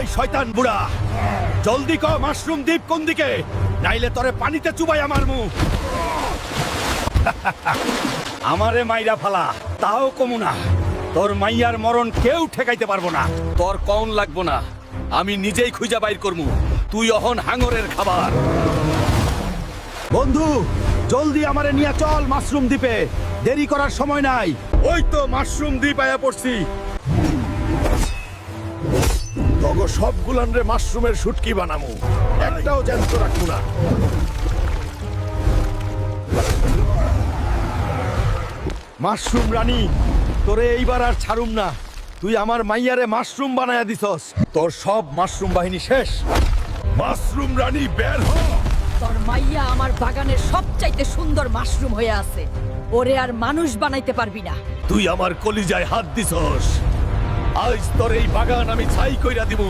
এই শয়তান বুড়া, জলদি ক মাশরুম দ্বীপ কোন দিকে, নাইলে তোরে পানিতে চুবাই আমার মুখ। আমারে মাইরা ফালা, তাও কমু না। তোর মাইয়ার মরণ কেউ ঠেকাইতে পারবো না। তোর কন লাগবো না, আমি নিজেই খুঁজা বাইর করমু। তুই অহন হাঙরের খাবার। বন্ধু, জলদি আমারে নিয়ে চল মাশরুম দ্বীপে, দেরি করার সময় নাই। ওই তো মাশরুম দ্বীপ আয়া পড়ছি। তগো সবগুলান রে মাশরুমের শুটকি বানামু, একটাও জ্যান্ত রাখবো না। মাশরুম রানী, তোরে এইবার আর ছাড়ুম না। তুই আমার মাইয়ারে মাশরুম বানায়া দিছস, তোর সব মাশরুম বাহিনী শেষ। মাশরুম রানী বের হ। তোর মাইয়া আমার বাগানের সবচাইতে সুন্দর মাশরুম হয়ে আছে, ওরে আর মানুষ বানাইতে পারবি না। তুই আমার কলিজায় হাত দিছস, আজ তোর এই বাগান আমি ছাই কইরা দিব।